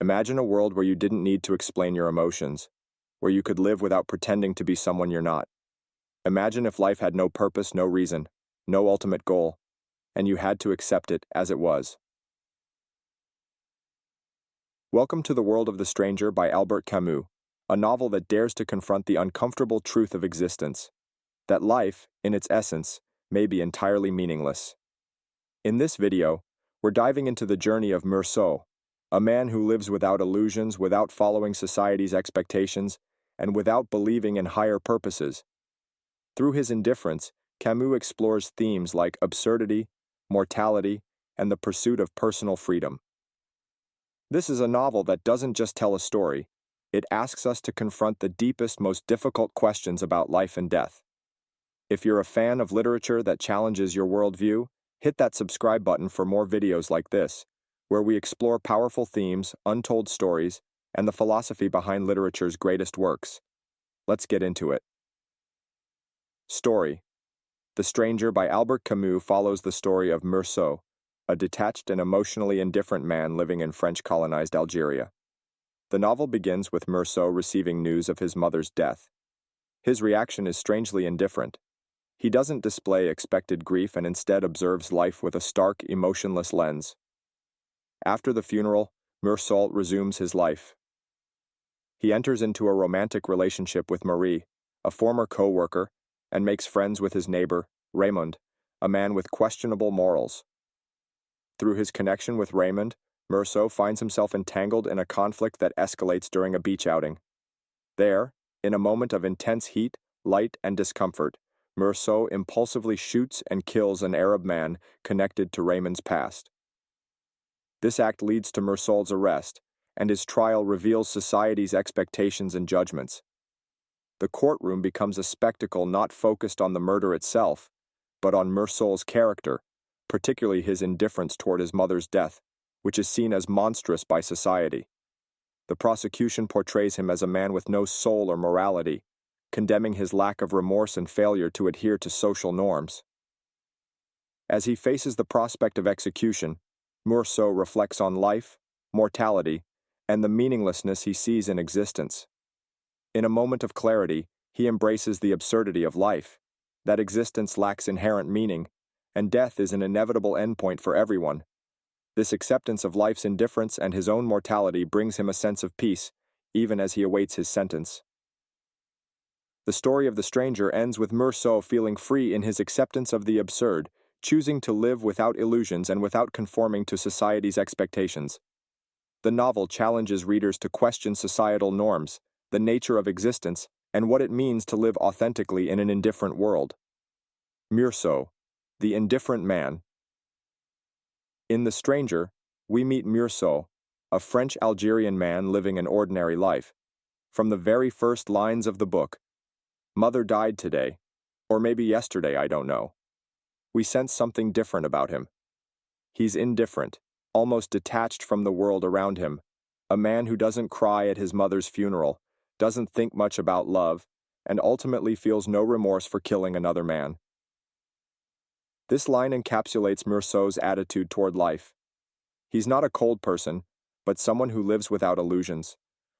Imagine a world where you didn't need to explain your emotions, where you could live without pretending to be someone you're not. Imagine if life had no purpose, no reason, no ultimate goal, and you had to accept it as it was. Welcome to The World of the Stranger by Albert Camus, a novel that dares to confront the uncomfortable truth of existence, that life, in its essence, may be entirely meaningless. In this video, we're diving into the journey of Meursault, a man who lives without illusions, without following society's expectations, and without believing in higher purposes. Through his indifference, Camus explores themes like absurdity, mortality, and the pursuit of personal freedom. This is a novel that doesn't just tell a story, it asks us to confront the deepest, most difficult questions about life and death. If you're a fan of literature that challenges your worldview, hit that subscribe button for more videos like this, where we explore powerful themes, untold stories, and the philosophy behind literature's greatest works. Let's get into it. Story: The Stranger by Albert Camus follows the story of Meursault, a detached and emotionally indifferent man living in French-colonized Algeria. The novel begins with Meursault receiving news of his mother's death. His reaction is strangely indifferent. He doesn't display expected grief and instead observes life with a stark, emotionless lens. After the funeral, Meursault resumes his life. He enters into a romantic relationship with Marie, a former co-worker, and makes friends with his neighbor, Raymond, a man with questionable morals. Through his connection with Raymond, Meursault finds himself entangled in a conflict that escalates during a beach outing. There, in a moment of intense heat, light, and discomfort, Meursault impulsively shoots and kills an Arab man connected to Raymond's past. This act leads to Meursault's arrest, and his trial reveals society's expectations and judgments. The courtroom becomes a spectacle not focused on the murder itself, but on Meursault's character, particularly his indifference toward his mother's death, which is seen as monstrous by society. The prosecution portrays him as a man with no soul or morality, condemning his lack of remorse and failure to adhere to social norms. As he faces the prospect of execution, Meursault reflects on life, mortality, and the meaninglessness he sees in existence. In a moment of clarity, he embraces the absurdity of life, that existence lacks inherent meaning, and death is an inevitable endpoint for everyone. This acceptance of life's indifference and his own mortality brings him a sense of peace, even as he awaits his sentence. The story of the stranger ends with Meursault feeling free in his acceptance of the absurd, choosing to live without illusions and without conforming to society's expectations. The novel challenges readers to question societal norms, the nature of existence, and what it means to live authentically in an indifferent world. Meursault, the indifferent man. In The Stranger, we meet Meursault, a French-Algerian man living an ordinary life. From the very first lines of the book, "Mother died today, or maybe yesterday, I don't know," we sense something different about him. He's indifferent, almost detached from the world around him, a man who doesn't cry at his mother's funeral, doesn't think much about love, and ultimately feels no remorse for killing another man. This line encapsulates Meursault's attitude toward life. He's not a cold person, but someone who lives without illusions,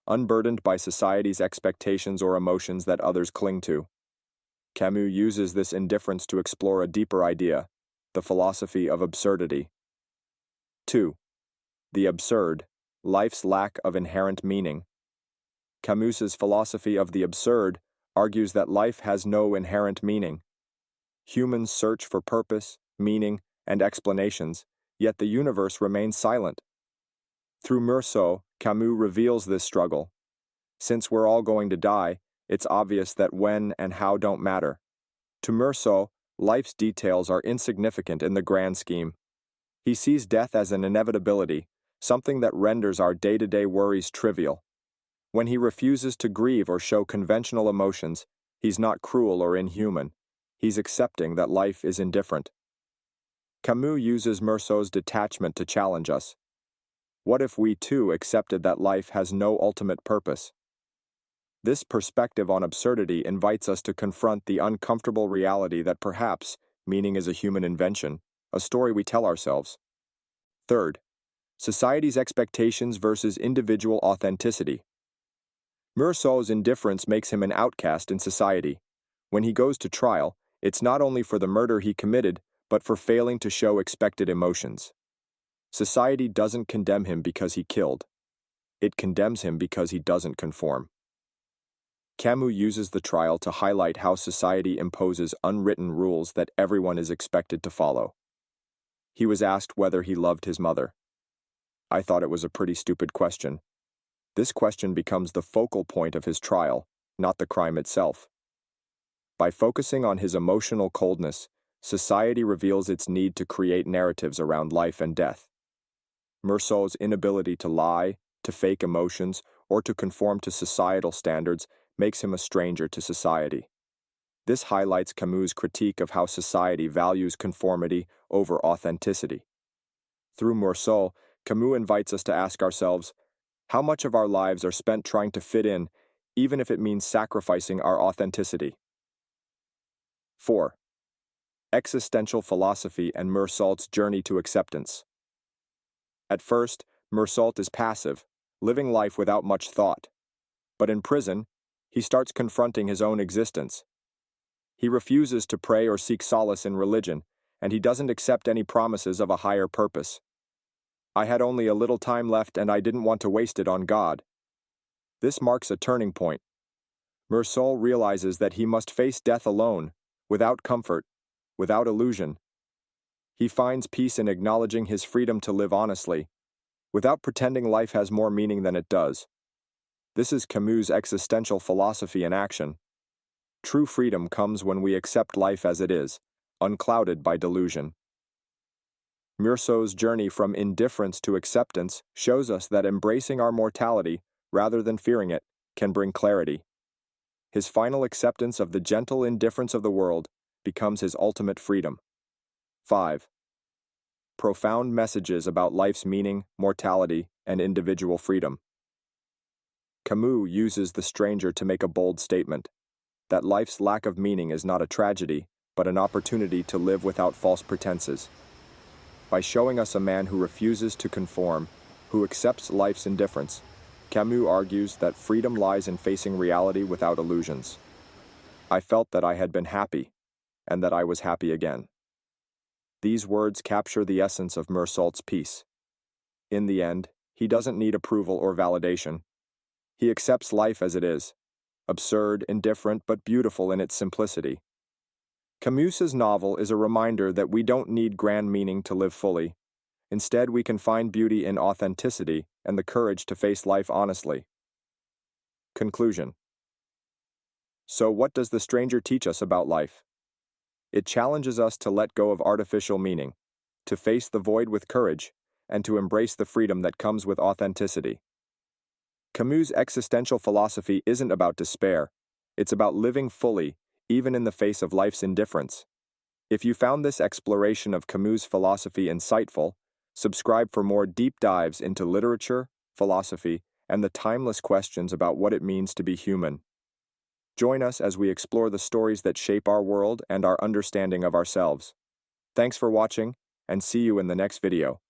unburdened by society's expectations or emotions that others cling to. Camus uses this indifference to explore a deeper idea, the philosophy of absurdity. 2. The absurd, life's lack of inherent meaning. Camus's philosophy of the absurd argues that life has no inherent meaning. Humans search for purpose, meaning, and explanations, yet the universe remains silent. Through Meursault, Camus reveals this struggle. Since we're all going to die, it's obvious that when and how don't matter. To Meursault, life's details are insignificant in the grand scheme. He sees death as an inevitability, something that renders our day-to-day worries trivial. When he refuses to grieve or show conventional emotions, he's not cruel or inhuman. He's accepting that life is indifferent. Camus uses Meursault's detachment to challenge us. What if we too accepted that life has no ultimate purpose? This perspective on absurdity invites us to confront the uncomfortable reality that perhaps meaning is a human invention, a story we tell ourselves. Third, Society's expectations versus individual authenticity. Meursault's indifference makes him an outcast in society. When he goes to trial, it's not only for the murder he committed, but for failing to show expected emotions. Society doesn't condemn him because he killed. It condemns him because he doesn't conform. Camus uses the trial to highlight how society imposes unwritten rules that everyone is expected to follow. He was asked whether he loved his mother. I thought it was a pretty stupid question. This question becomes the focal point of his trial, not the crime itself. By focusing on his emotional coldness, society reveals its need to create narratives around life and death. Meursault's inability to lie, to fake emotions, or to conform to societal standards makes him a stranger to society. This highlights Camus' critique of how society values conformity over authenticity. Through Meursault, Camus invites us to ask ourselves, how much of our lives are spent trying to fit in, even if it means sacrificing our authenticity? 4. Existential philosophy and Meursault's journey to acceptance. At first, Meursault is passive, living life without much thought. But in prison, he starts confronting his own existence. He refuses to pray or seek solace in religion, and he doesn't accept any promises of a higher purpose. I had only a little time left and I didn't want to waste it on God. This marks a turning point. Meursault realizes that he must face death alone, without comfort, without illusion. He finds peace in acknowledging his freedom to live honestly, without pretending life has more meaning than it does. This is Camus' existential philosophy in action. True freedom comes when we accept life as it is, unclouded by delusion. Meursault's journey from indifference to acceptance shows us that embracing our mortality, rather than fearing it, can bring clarity. His final acceptance of the gentle indifference of the world becomes his ultimate freedom. 5. Profound messages about life's meaning, mortality, and individual freedom. Camus uses the stranger to make a bold statement, that life's lack of meaning is not a tragedy, but an opportunity to live without false pretenses. By showing us a man who refuses to conform, who accepts life's indifference, Camus argues that freedom lies in facing reality without illusions. I felt that I had been happy, and that I was happy again. These words capture the essence of Meursault's piece. In the end, he doesn't need approval or validation. He accepts life as it is, absurd, indifferent, but beautiful in its simplicity. Camus's novel is a reminder that we don't need grand meaning to live fully. Instead, we can find beauty in authenticity and the courage to face life honestly. Conclusion. So what does The Stranger teach us about life? It challenges us to let go of artificial meaning, to face the void with courage, and to embrace the freedom that comes with authenticity. Camus' existential philosophy isn't about despair. It's about living fully, even in the face of life's indifference. If you found this exploration of Camus' philosophy insightful, subscribe for more deep dives into literature, philosophy, and the timeless questions about what it means to be human. Join us as we explore the stories that shape our world and our understanding of ourselves. Thanks for watching, and see you in the next video.